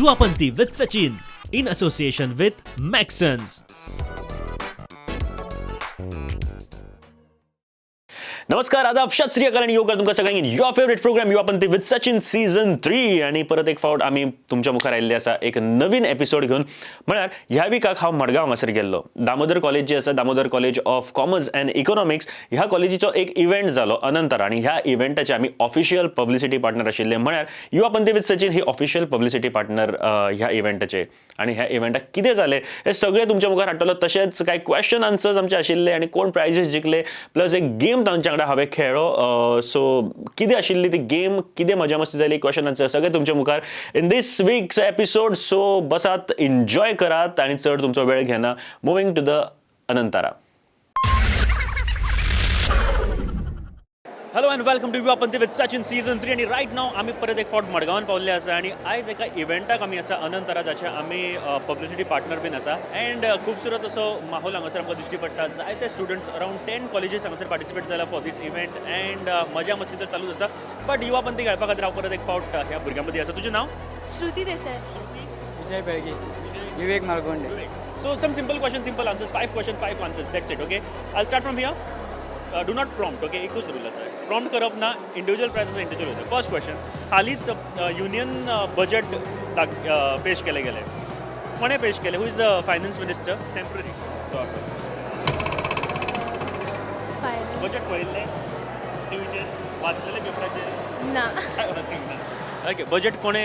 युवापंथी with Sachin in association with Maxons. नमस्कार, आदाब, सत श्री अकाल आणि योगा तुमकां सगळ्यांक your favourite programme Yuvapanthi with Sachin season 3 आणि परत एक फावट आमी तुमच्या मुखार आयिल्ले आसा एक नवीन एपिसोड घेवन. म्हळ्यार ह्या विकाक हांव मडगांव हांगासर गेल्लो. दामोदर कॉलेज जी आसा, Damodar college of commerce and economics, ह्या कॉलेजीचो एक इव्हेंट जालो अनंतर आणि ह्या इव्हेंटाचे आमी ऑफिशियल पब्लिसिटी पार्टनर आशिल्ले. म्हळ्यार युवापंथी विथ सचिन ही ऑफिशियल पब्लिसिटी पार्टनर ह्या इव्हेंटाचे. आणि ह्या इव्हेंटाक कितें जालें हे सगळें तुमच्या मुखार हाडटलो. तशेंच कांय क्वेश्चन आन्सर्स आमचे आशिल्ले आणि कोण प्रायजीस जिखले प्लस एक गेम तांच्या वांगडा हांवें खेळ्ळो. सो कितें आशिल्ली ती गेम, कितें मजा मस्ती जाली, क्वेश्चन आन्सर सगळें तुमच्या मुखार इन दीस वीक्स एपिसोड. सो बसात, एन्जॉय करात आणि चड तुमचो वेळ घेना. Moving to the Anantara. Hello and welcome to Yuvapanthi with Sachin season 3 आणि रायट नाव आमी परत एक फावट मडगांवान पावल्ले आसा आणि आयज एका इव्हेंटाक आमी आसा अनंतारा, जाचे आमी पब्लिसिटी पार्टनर बीन आसा. अँड खूबसूरत असो माहोल हांगासर आमकां दिश्टी पडटा. जायते स्टुडंट्स अरावंड 10 कॉलेजीस हांगासर पार्टिसिपेट जाला फॉर दीस इव्हेंट. अँड मजा मस्ती तर चालूच आसा. बट युवापंथी खेळपा खातीर हांव परत एक फावट ह्या भुरग्यां मदीं आसा. तुजें नांव? श्रुती देसाई. विजय बेळगी. विवेक मालगोंडे. So some simple questions, simple answers. 5 questions, 5 answers. That's it. Okay. I'll start from here. Do not prompt. Okay. एकूच रूल आसा. Prompt करप ना. इंडिव्हिज्युअल प्रायस आसा, इंडिव्हिज्युअल वयता. First question. हालींच युनियन बजेट पेश केले गेले. कोणे पेश केले? Who is the finance minister? Temporary तो आसा. बजेट पळयल्लें टीव्हीचेर, वाचलेले पेपराचेर? ना. ओके. बजेट कोणे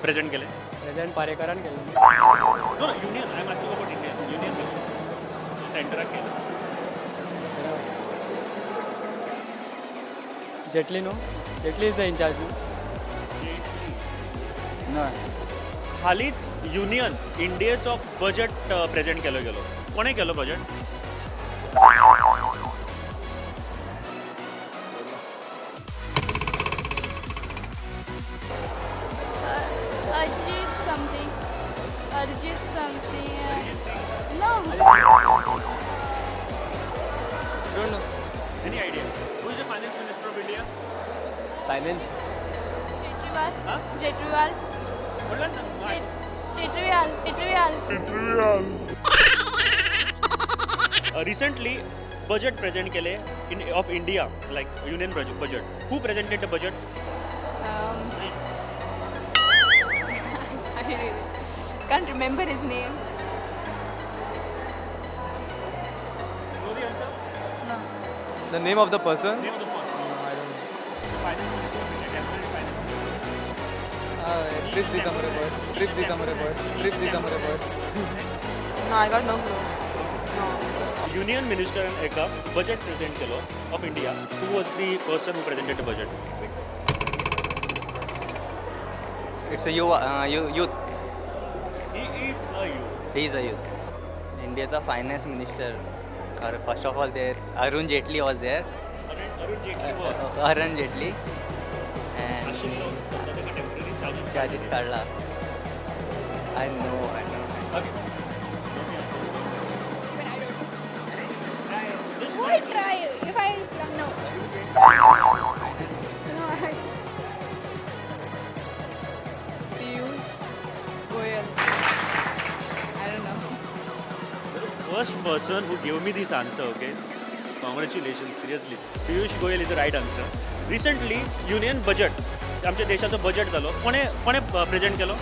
प्रेझेंट केले? प्रेझेंट पारेकरान केलें. No union. I am asking about India. Union सेंटराक केले. जेटली न्हू. जेटली इज द इन्चार्ज न्हू. ना. हालींच युनियन इंडियेचो बजेट प्रेझेंट केलो गेलो. कोणे केलो budget? Ajit something. Arjit something. No. Don't know. Any idea? Who is the finance minister of India? Finance. Jetriwal. Huh? Jetriwal. म्हटलं ना. Jetriwal. Recently budget present केले of India, like union budget. Who presented the budget? I can't remember his name. Know the answer? No. The name of the person. Name of the person. I don't Finance minister of India, temporary finance minister. No. Trip दी कमरे पर. Trip दी कमरे पर. Trip दी कमरे पर. No, I got no clue. No. Union minister and eka budget present Kelo of India. Who was the person who presented the budget? It's a youth. He is a youth. He is a youth. India's finance minister. Or first of all, there Arun Jaitley was there. Arun Jaitley was. Arun Jaitley. And Ashil Karnataka temporary charges काढला. I know. Okay. Why try? If I no. Piyush Goyal. I don't know. First person who gave me this answer, okay? Congratulations, seriously. Piyush Goyal is the right answer. Recently, union budget, आमच्या देशाचं budget झालं. कोणे present केलो?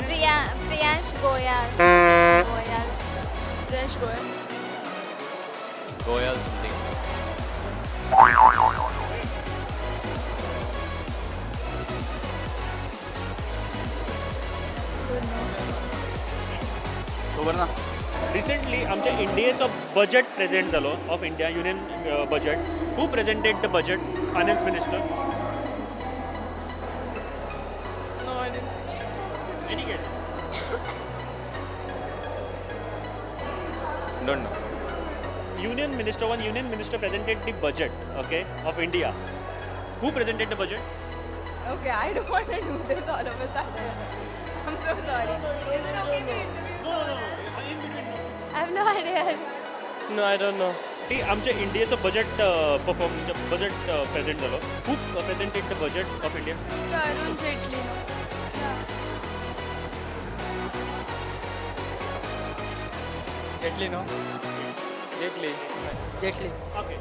Priyansh Goyal. Priyansh Goyal. Goyal something. खबर ना. Recently आमच्या इंडियेचो budget present झालो of India union budget. Who presented the budget? Finance minister. No, I didn't. Any guess? Don't know. Union minister presented the budget, okay, of India. Who presented the budget? Okay, I don't want to do this all of a sudden. I'm so sorry. Is it okay to interview someone else? I have no idea. No, I don't know. ती आमच्या इंडियेचो budget budget present झालो. Who presented the budget of India? Arun Jaitley. Jaitley no Jaitley Jaitley okay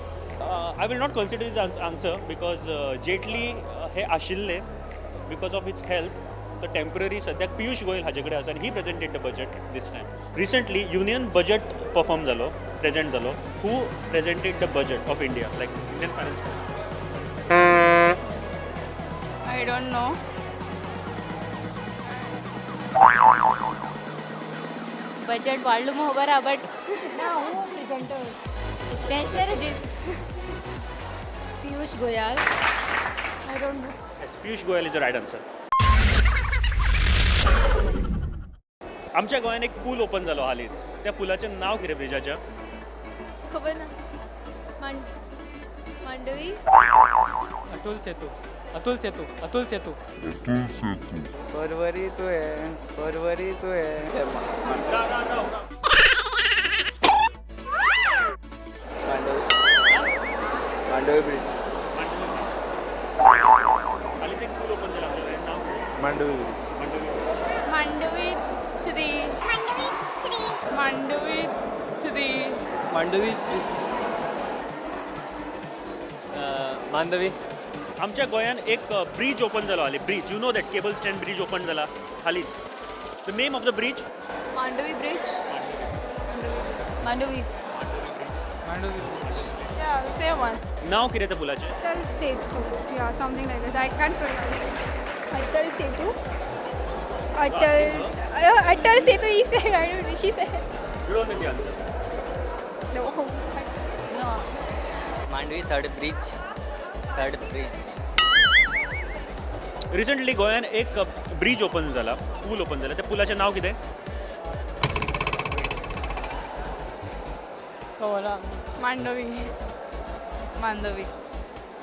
I will not consider is answer because Jaitley हे आशिल्ले because of its health तो temporary सद्याक पियूष गोयल हाजे कडेन आसा आनी he presented the budget this time recently union budget perform जालो present जालो who presented the budget of India like Indian finance I don't know. Budget वाढलो मग खबर आहे बट No, who presenter? त्यांचे Piyush Goyal I don't know. Piyush Goyal is the right answer आमच्या गोंयान एक पूल ओपन जालो हालींच त्या पुलाचें नांव कितें ब्रिजाच्या खबर ना. मांडवी. अतुल सेतू अतुल सेतू अतुल सेतू परवरी तू है परवरी तू है मांडवी ब्रिज हालींच एक पूल ओपन जालो आमच्या गोंयान नांव कितें? मांडवी ब्रिज मांडवी 3 मांडवी 3 मांडवी ब्रिज मांडवी आमच्या गोंयान एक ब्रिज ओपन जालो हालीं bridge you know that cable stand bridge open जाला हालींच the name of the bridge Mandavi Bridge. Mandavi. Mandovi bridge Yeah, the same one. नाव कितें त्या पुलाचें Atal Setu. Yeah, something like that. I can't pronounce it. Atal Setu. Atal Setu, he said. I don't know. She said. You don't know the answer. No. No Mandovi third bridge recently गोंयान एक bridge open जाला पूल open जाला त्या पुलाचें नाव कितें Mandavi. Mandavi.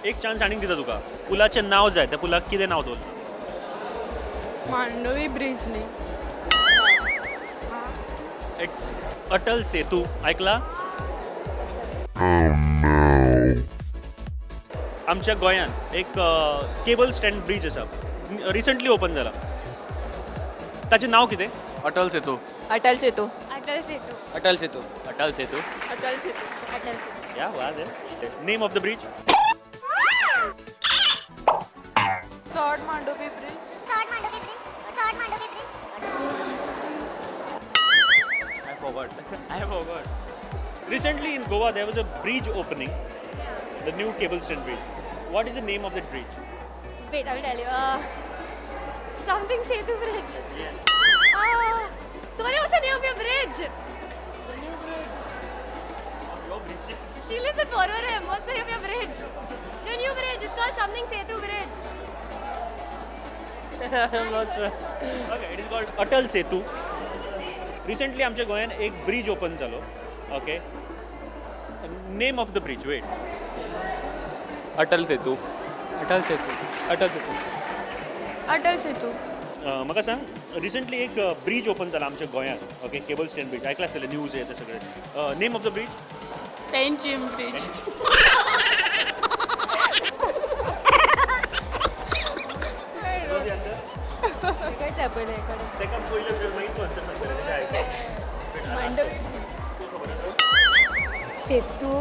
एक chance आनीक दिता तुका पुलाचें नाव जाय त्या पुलाक कितें नाव दवरलें Mandavi Bridge न्ही. इट्स अटल सेतू ऐकला आमच्या गोंयान एक केबल स्टँड ब्रिज आसा रिसंटली ओपन जाला ताचें नाव कितें Atal Setu Atal Setu. Atal Setu Atal Setu Atal Setu Atal Setu. Atal Setu क्या बात है name of the bridge Third Mandavi Bridge. I forgot. Recently in Goa there was a bridge opening, the new cable stayed bridge. What is the name of that bridge? Wait I tell you something Setu bridge Yes. So what was the name of your bridge? Your bridge. She lives in Porvorim. What's the name of your bridge? Your new bridge. It's called something Setu Bridge. I'm not sure. Okay, it is called Atal Setu. Recently आमच्या गोंयान एक bridge open जालो. Okay. Name of the bridge. Wait. Atal Setu Atal Setu Atal Setu Atal Setu. म्हाका सांग recently एक bridge open जाला आमच्या गोंयान ओके केबल स्टँड ब्रिज ऐकला आसतलें न्यूज येता सगळे name of the bridge Penchim Bridge. इकडचं आहे पहिले इकडे तेका पयलें मागीर आन्सर सांगतलें Setu.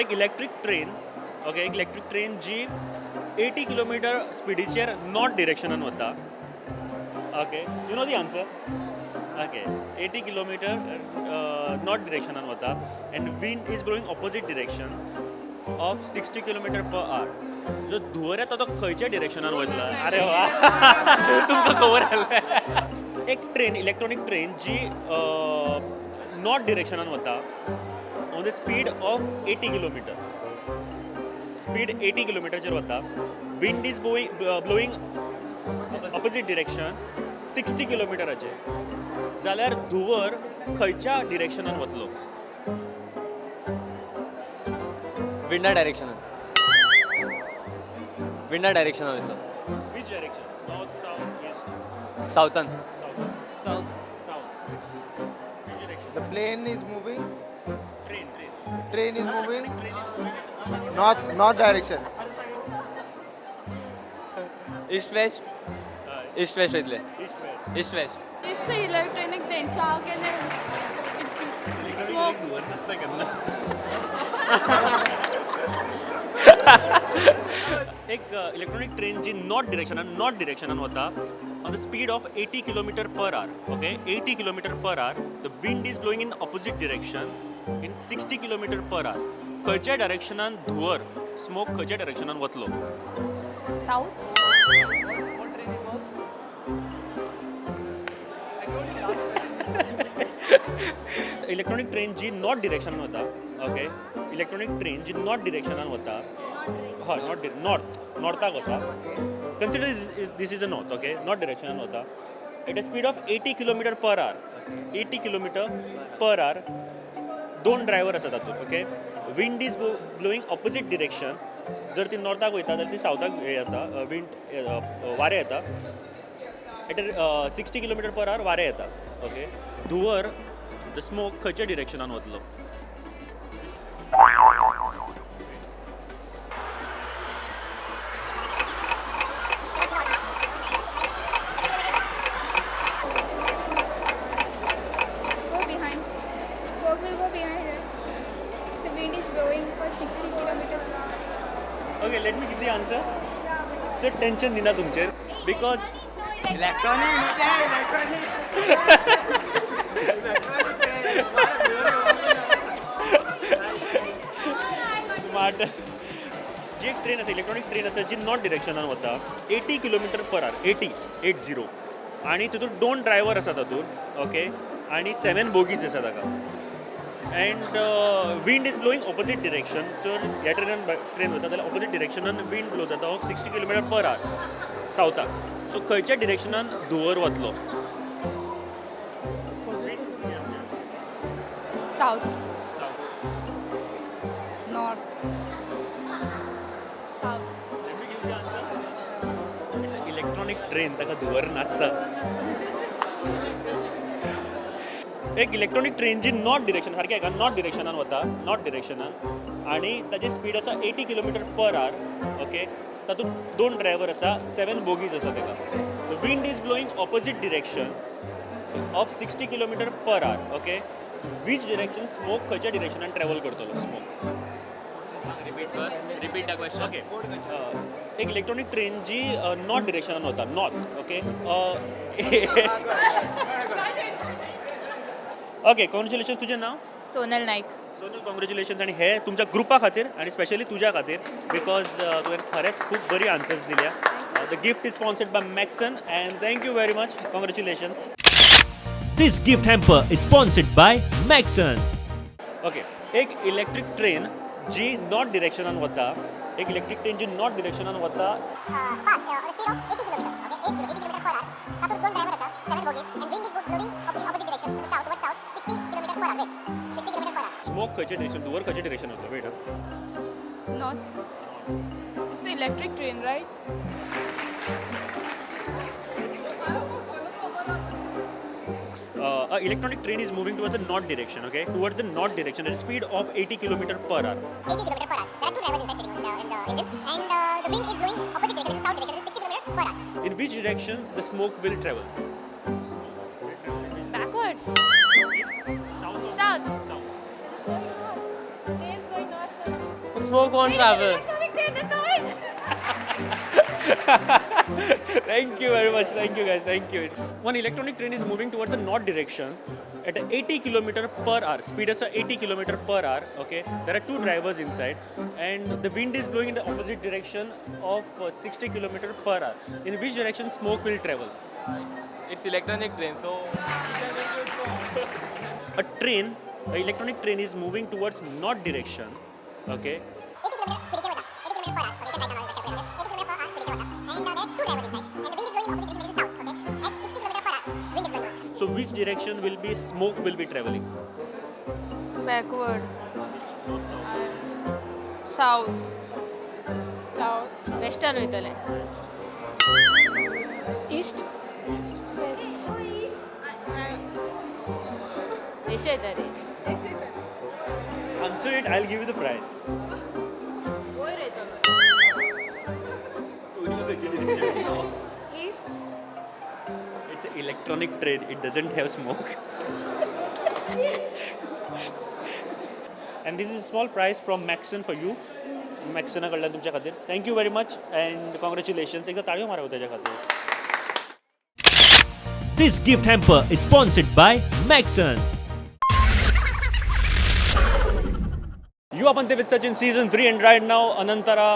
एक इलेक्ट्रीक ट्रेन ओके एक इलेक्ट्रीक ट्रेन जी 80 किलोमीटर स्पिडीचेर नॉर्थ डिरेक्शनान वता okay you know the answer okay 80 kilometre north डिरेक्शनान वता and wind is blowing opposite direction of 60 kilometre per hour जो धुंवर येता तो खंयच्या डिरेक्शनान वयतलो अरे वा तुमकां खबर आसलें एक ट्रेन इलेक्ट्रॉनीक ट्रेन जी नॉर्थ डिरेक्शनान वता on the speed of 80 kilometre speed 80 किलोमीटरचेर वता wind is blowing opposite direction 60 किलोमीटराचेर जाल्यार धुंवर खंयच्या डिरेक्शनान वतलो विंडा डायरेक्शनान विंडा डायरेक्शनान वयतलो which direction north south east सावथान south south which direction The plane is moving, train train is moving, north direction. East west east west वयतले east west It's an electronic train, so how can it's smoke? एक electronic train जी north डिरेक्शनान वता on the speed of 80 kilometre per hour okay 80 kilometre per hour the wind is blowing in opposite direction in 60 kilometre per hour खंयच्या डायरेक्शनान धुवर smoke खंयच्या डायरेक्शनान वतलो South. इलेक्ट्रॉनिक ट्रेन जी नॉर्थ डिरेक्शनान वता ओके इलेक्ट्रॉनिक ट्रेन जी नॉर्थ डिरेक्शनान वता हय नॉर्थाक वता consider this is a north okay north डिरेक्शनान वता at a speed of 80 kilometre per our 80 kilometre per our दोन ड्रायव्हर आसा तातूंत okay wind is blowing opposite direction जर ती नॉर्थाक वयता जाल्यार ती सावथाक हे येता विंड वारें येता एट 60 किलोमीटर पर आवर वारें येता ओके धुवर द स्मोक खंयच्या डिरेक्शनान वतलो Go behind. Smoke will go behind her. The wind is blowing for 60 kilometers. Okay let me give the answer चड टेन्शन दिना तुमचेर बिकॉज स्मार्ट जी एक ट्रेन आसा इलेक्ट्रॉनिक ट्रेन आसा जी नॉर्थ डिरेक्शनान वता 80 किलोमीटर पर आवर 80 आनी तितून दोन ड्रायव्हर आसा तातूंत ओके आनी 7 बोगीज आसा ताका and wind is blowing opposite direction जर ह्या ट्रेन वता जाल्यार ऑपोजीट डिरेक्शनान विंड ब्लो जाता ऑफ 60 किलोमीटर पर आवर सावथाक सो खंयच्या डिरेक्शनान धुवर वतलो South. North. South. Electronic train ताका धुवर नासता एक इलेक्ट्रॉनिक ट्रेन जी नॉर्थ डिरेक्शन सारकें हाका नॉर्थ डिरेक्शनान वता नॉर्थ डिरेक्शनान आनी ताची स्पीड आसा 80 किलोमीटर पर आवर ओके तातूंत दोन ड्रायव्हर आसा 7 बोगीज आसा ताका the wind is blowing opposite direction of 60 kilometre per hour okay which direction smoke खंयच्या डिरेक्शनान ट्रॅव्हल करतलो smoke repeat the question okay एक इलेक्ट्रॉनिक ट्रेन जी नॉर्थ डिरेक्शनान वता नॉर्थ ओके ओके कॉंग्रॅच्युलेशन तुजें नांव Sonal Naik. सोनल कॉंग्रॅच्युलेशन्स आणि हे तुमच्या ग्रुपा खातीर आणि स्पेशली तुझ्या खातीर बिकॉज तुवें खरेंच खूब बरी आन्सर्स दिल्या the gift is sponsored by Maxon and thank you very much congratulations This gift hamper is sponsored by Maxon. Okay एक इलेक्ट्रिक ट्रेन जी नॉर्थ डिरेक्शनान वता एक इलेक्ट्रिक ट्रेन जी नॉर्थ डिरेक्शनान वता fast on the speed of 80 kilometer. Okay, 80 kilometer per hour. तातूंत दोन ड्रायव्हर आसा 7 bogies and wind is blowing opposite direction to the south towards south 60 kilometer per hour. Wait, 60 kilometer per hour. Smoke खंयचे direction धुवर खंयचे direction वतलो wait North. It's an electric train, right? electronic train is moving towards the north direction okay towards the north direction at a speed of 80 kilometer per hour 80 kilometer per hour. There are two drivers inside sitting in the engine and the wind is blowing opposite direction to the south direction at 60 kilometer per hour. in which direction the smoke will travel Backwards. South. Train's going north, sir. Smoke won't travel. Electronic train, the north. thank you very much thank you guys thank you one electronic train is moving towards the north direction at a 80 kilometer per hour speed is 80 kilometer per hour okay there are two drivers inside and the wind is blowing in the opposite direction of 60 kilometer per hour in which direction smoke will travel It's electronic train, so a train an electronic train is moving towards north direction okay 80 kilometer speed is 80 kilometer per hour. Okay, right now the calculator. 80 kilometer per hour speed is and there are two drivers inside and the wind is blowing opposite direction to the south. Okay, at 60 kilometer per hour wind is blowing. so which direction will be smoke will be traveling Backward. South. South. Western वयतले. East. West. East येतले. answer it I'll give you the prize वयर येतलो. East. It's an electronic train. It doesn't have smoke. And this is a small prize from Maxon for you. Maxon कडलं तुमच्या खातीर. Thank you very much and congratulations. एकदा ताळयो मारा त्याच्या खातीर. This gift hamper is sponsored by Maxons. You are Pante with Sachin season 3 and right now अनंतरा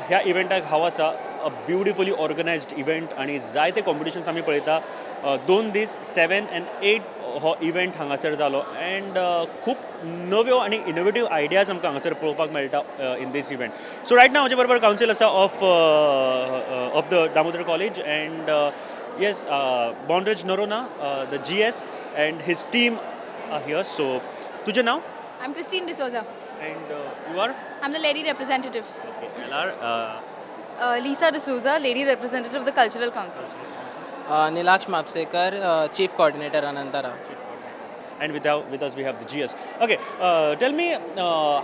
ह्या इव्हेंटाक हांव आसा अ ब्युटिफुली ऑर्गनायज्ड इव्हेंट आनी जायते कॉम्पिटिशन्स आमी पळयता 2 दीस 7 and 8 हो इव्हेंट हांगासर जालो अँड खूब नव्यो आनी इनोवेटीव आयडियाज आमकां हांगासर पळोवपाक मेळटा इन दीस इव्हेंट सो रायट नाव हाजे बरोबर कावन्सील आसा of the Damodar college and yes बॉन्ड्रेज Noronha the GS and his team here so तुजें नाव I'm Christine D'Souza. And you are I'm the lady representative. LR Lisa D'Souza, Lady Representative of the Cultural Council. Nilaksh Mapsekar, Chief Coordinator Anantara. and with us we have the GS. Okay, tell me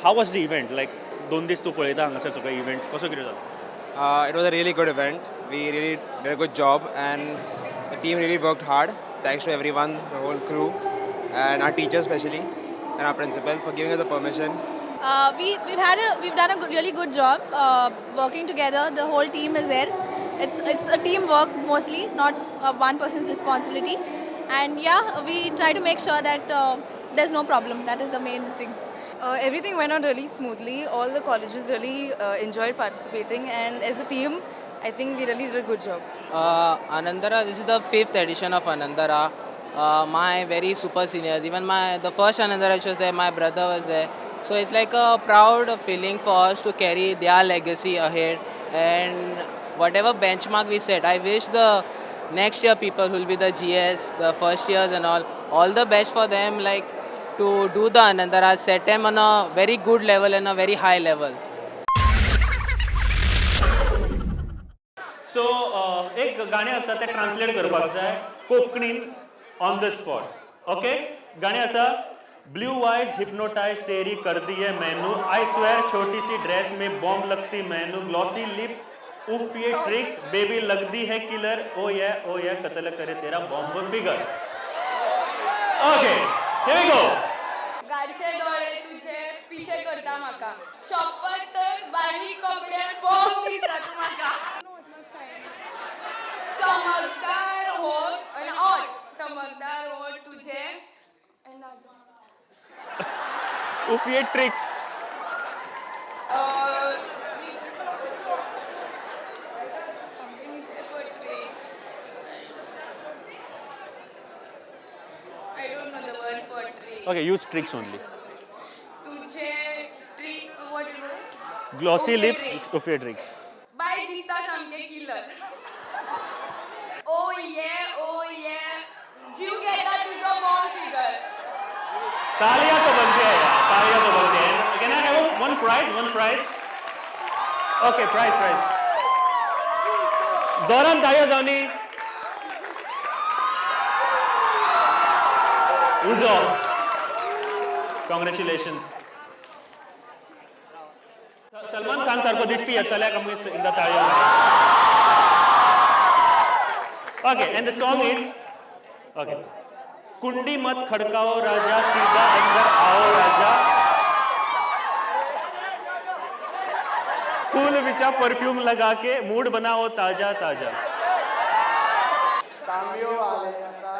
how was the event? Like 2 दीस तू पळयता हांगासर सगळो event कसो कितें जालो? It was a really good event. We really did a good job, and the team really worked hard. Thanks to everyone, the whole crew, and our teachers especially, and our principal for giving us the permission. We've done a really good job working together. The whole team is there. It's a teamwork mostly, not one person's responsibility. And yeah, we try to make sure that there's no problem. That is the main thing. Everything went on really smoothly. All the colleges really enjoyed participating, and as a team, I think we really did a good job. Anantara, this is the 5th edition of Anantara. My very super seniors, even the first Anantara which was there, my brother was there. So it's like a proud feeling for us to carry their legacy ahead. And whatever benchmark we set, I wish the next year people who will be the GS, the first years and all the best for them, like to do the Anantara, set them on a very good level and a very high level. सो एक गाणें आसा तें translate करपाक जाय कोंकणीन on the spot okay गाणें आसा blue eyes hypnotise तेरी कर दिए मैनू आई स्वेयर छोटी सी ड्रेस में बॉम्ब लगती मैनू ग्लॉसी लिप उफ ये ट्रिक्स बेबी लगती है किलर ओ ये कत्ल करे तेरा bomb figure okay here we go गारशे डोळे तुझे पिशे करता म्हाका शपथ तर बारीक कपडे बॉम्ब दिसतात म्हाका चमकदार होठ आणि चमकदार होठ तुझे उफ ये tricks I don't know the word for trick. Okay, use tricks only. तुझे trick, what it was? Glossy Okay, lips, tricks. of your tricks. बाय दिसता सामके किलर ओ ये जीव घेता तुझो बॉम्ब फिगर तालियां तो बनती है यार, तालियां तो बनती है. Can I have one prize? One prize. Okay, prize. जोरान तालियां जावनी. Uzo. Congratulations. सलमान खान सारको दिसपी येतल्या का मग एकदा ताळयो. Okay, and the song is okay. कुंडी मत खड़काओ राजा सीधा अंदर आओ राजा फूल बिचा परफ्यूम लगा के मूड बनाओ ताजा ताजा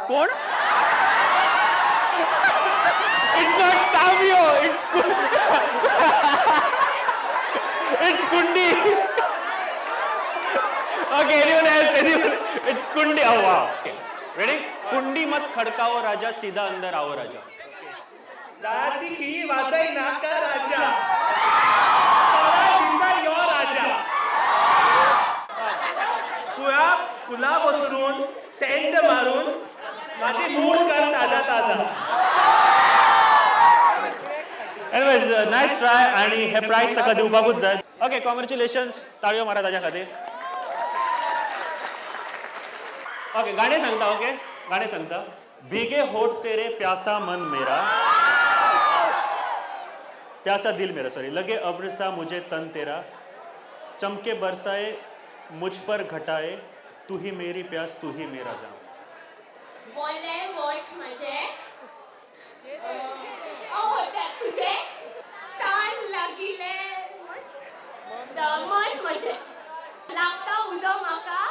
कौन it's not Tamiyo it's it's कुंडी ओके anyone it's कुंडी oh wow okay ready कुंडी मत खड़काओ राजा सीधा अंदर आओ राजा दाची खी वाजाई नाका राजा सारा जिंदा यो राजा फुला बसरून सेंट मारून माझे मूड कर ताजा anyways nice try आणि हे प्राइस ताका दिवपाकूच जाय ओके कॉंग्रॅच्युलेशन्स ताळयो मारा ताज्या खातीर ओके गाणे सांगता भीगे होठ तेरे प्यासा मन मेरा प्यासा दिल मेरा सॉरी लगे अब्र सा मुझे तन तेरा चमके बरसाए मुझ पर घटाए तू ही मेरी प्यास तू ही मेरा जाम. बोले वोट म्हणजे होत्यात तुझे तान लागिले दमन म्हणजे लागता उजो माका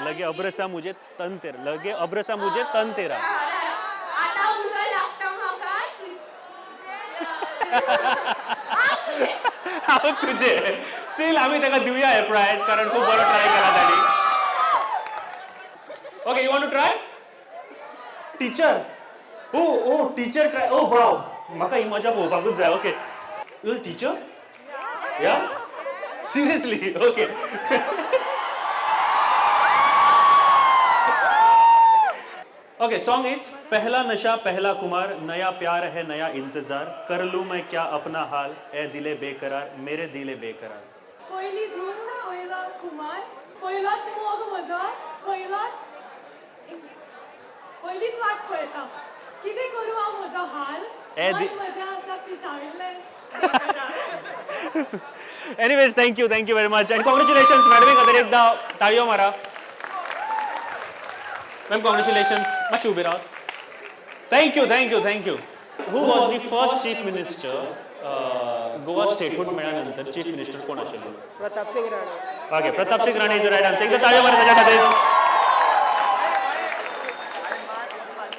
लगे अब्रसा मुझे तन तेरा. लगे अब्रसा मुझे तन तेरा. आता उजो लागता माका हांव तुझे. स्टील आम्ही त्याला दिवया हे प्राइज कारण खूप बरो ट्राय केला त्यांनी. Okay, you want to try teacher. Oh teacher try. Oh wow, म्हाका ही मजा पळोवपाकूच जाय. ओके, यू टीचर या seriously. Okay. Okay, song is पहला नशा पहला खुमार, नया प्यार है नया इंतजार, कर लूं मैं क्या अपना हाल, ए दिले बेकरार मेरे दिले बेकरार. पहिली धून पहिला कुमार पहिलाच मोग म्हजो पहिलीच वाट पळयता कितें करूं हांव म्हजो हाल मजा आसा पिसाविल्ले. Anyways, thank you very much and congratulations madam. कधी एकदा ताळयो मारा. Ma'am congratulations. मातशी उभी राहा. Thank you. Who was the first chief minister Goa statehood मेळ्यानंतर चीफ मिनिस्टर कोण आशिल्लो? Pratapsingh Rana. Okay, Pratapsingh Rane is right answer. एकदा ताळयो मारा त्याच्या खातीर.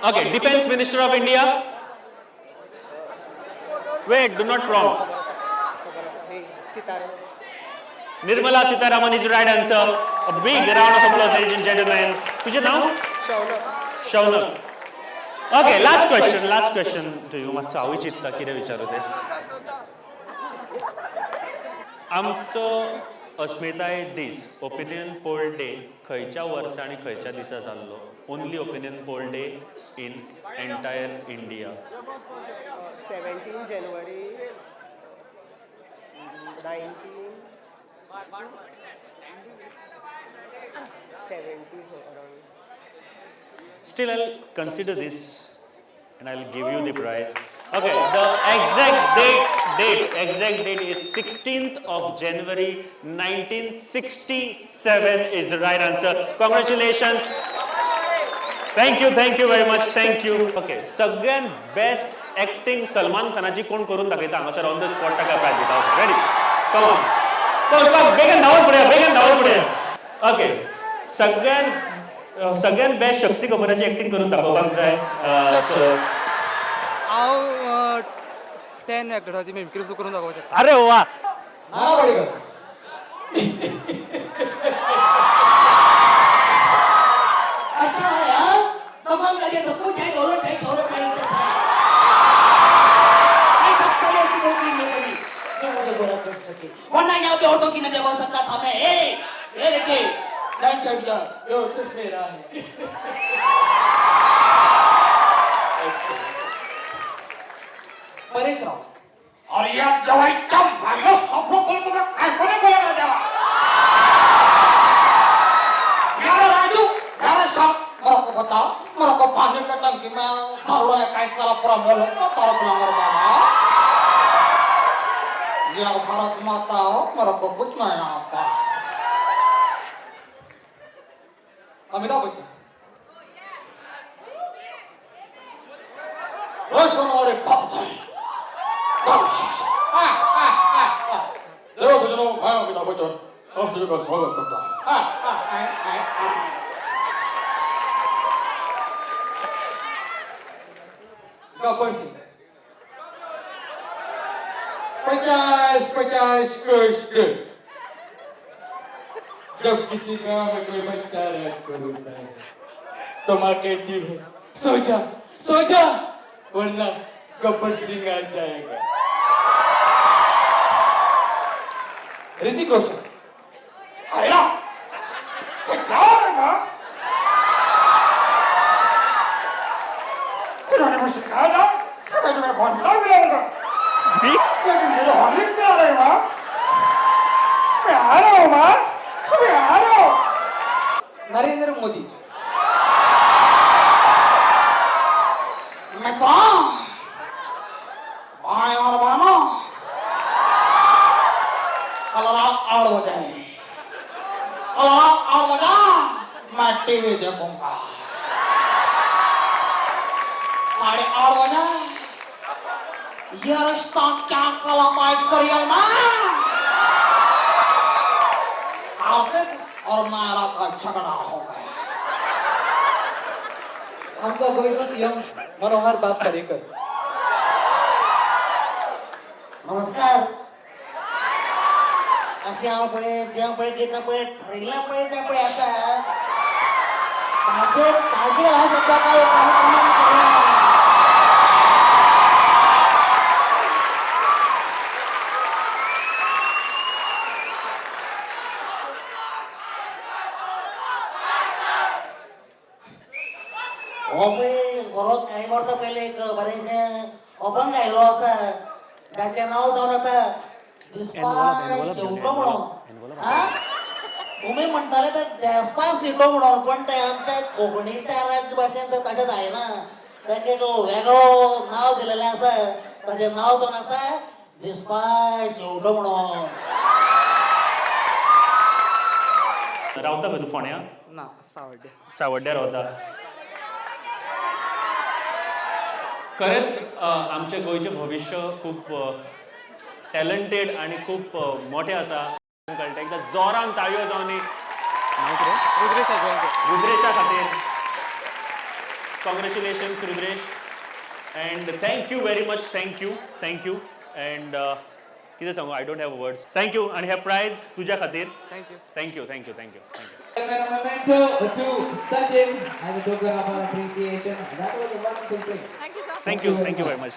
Okay, defence minister of India. Wait, do not prompt. Nirmala Sitharaman is right answer. A big round of applause ladies and gentleman. तुझे नाव? Shaunak. Okay, last question to you. मातसो हांवूय चिंतता कितें विचारूं तें. आमचो अस्मिताय दीस ओपिनियन पोल डे खंयच्या वर्सा आनी खंयच्या दिसा जाल्लो? Only opinion poll day in entire India. 17 January 1970s around. Still, I'll consider this and I'll give you the prize. Okay, the exact date is 16th of January 1967 is the right answer. Congratulations. Thank you very much. Thank you. Okay, सगळ्यात best acting Salman खानाची कोण करून दाखयता हांगासर on the spot ताका prize दिता. Ready? Come on. बेगीन धांवून फुडें. ओके, सगळ्यात बेस्ट शक्ती कपुराची ऍक्टिंग करून दाखोवपाक जाय. हांव 10 एक्टराची मिमिक्री करून दाखोवपाक शकता. अरे वा. अच्छा यार, कमाल का ये सब कुछ है दौलत है शोहरत है इज्जत है. ऐसा चले ऐसी नौकरी नहीं मिली जो मुझे गोरा कर सके. वरना यहाँ पे औरतों की न दबा सकता था मैं. ये लेके लाइन चढ़ जा. ये सिर्फ मेरा है. परेश राव. और ये जवाई कम भाइयों सब लोग को तुम्हें काय को नहीं बोला जावा. यार राजू, यार सब मेरे को बताओ, मेरे को पानी का टंकी में दारू ने कैसे साला पूरा मोल को तारा लंगर मारा. ये भारत माता हो, मेरे को कुछ नहीं आता. अमिताभ बच्चन. रोशन और बाप था. देखो सजनों, मैं अमिताभ बच्चन आप सभी का स्वागत करता हूँ. गब्बर सिंह. 50 कष्ट जब किसी गांव में कोई बच्चा रात को रोता है तो माँ कहती है सो जा वरना गब्बर सिंह आ जाएगा. ऋतिक रोशन. है ना? क्या है माँ? इन्होंने मुझे कहा था कि मैं तुम्हें फॉर्मूला मिलाऊंगा. लेकिन ये हॉर्लिक में आ रहे माँ. मैं आ रहा हूँ माँ. मैं आ रहा हूँ. नरेंद्र मोदी. मैं तो बाएं और बामा कल रात 8 बजे कलरक और बजा मैं टीवी देखूंगा 8:30 बजे ये रिश्ता क्या कहलाता है सीरियल में कार्तिक और नायरा का झगड़ा हो गया आमचा गोयचा सीएम मनोहर बाप पर्रिकर नमस्कार असे आपण जेव्हा घेतलं पहिले ठरला पहिले आपण आता काजल हा शब्द काय कार्यक्रम करा बरोबर काही वर्ष पहिले एक बरेचसे अभंग ऐकलो होता त्याचे नाव जाऊन आता शेवटो म्हणून तुम्ही म्हणताले तर डेस्पासिटो म्हणून पण ते आमच्या कोकणीच्या राज्यभाषेत तसेच आहे ना त्याचे एक वेगळं नाव दिलेलं असं त्याचे नाव जाऊन असं डेस्पासिटो म्हणून रावता का तू फोण्या ना सावड्डे सावड्ड्या रावता खरेंच आमचे गोयचे भविष्य खूप टॅलंटेड आणि खूप मोठे आसा कळटा एकदा जोरान ताळयो जावन रुद्रेशा खातीर congratulations Rudresh and thank you very much thank you and कितें सांगू I don't have words thank you आणि हे प्रायज तुज्या खातीर thank you Memento to Sachin as a token of our appreciation. That was a wonderful thing. Thank you, sir. Thank you very much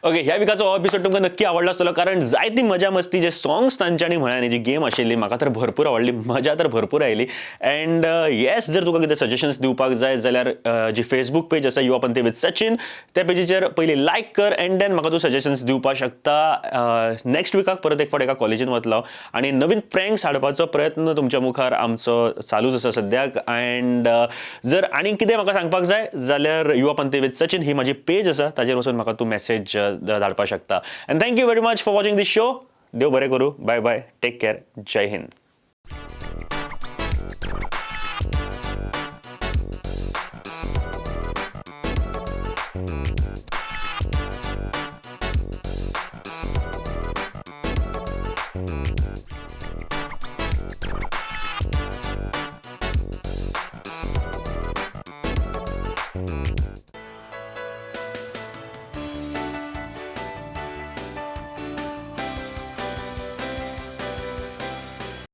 okay ह्या विकाचो हो episode तुमकां नक्की आवडलो आसतलो कारण जायती मजा मस्ती जे सॉंग्स तांच्यांनी म्हळ्ळ्यांनी जी गेम आशिल्ली म्हाका तर भरपूर आवडली मजा तर भरपूर आयली अँड येस जर तुका कितें सजेशन्स दिवपाक जाय जाल्यार जी फेसबूक पेज आसा युवा पंथी विथ सचिन त्या पेजीचेर पयलीं लायक कर अँड देन म्हाका तूं सजेशन्स दिवपाक शकता नेक्स्ट विकाक परत एक फावट एका कॉलेजीन वतलो आनी नवीन प्रँक्स हाडपाचो प्रयत्न तुमच्या मुखार आमचो चालूच आसा सद्याक अँड जर आनी कितें म्हाका सांगपाक जाय जाल्यार युवा पंथी विथ सचिन ही म्हाजी पेज आसा ताचेर वचून म्हाका तूं मेसेज धाडपाक शकता and thank you very much for watching this show देव बरें करूं बाय बाय टेक केअर जय हिंद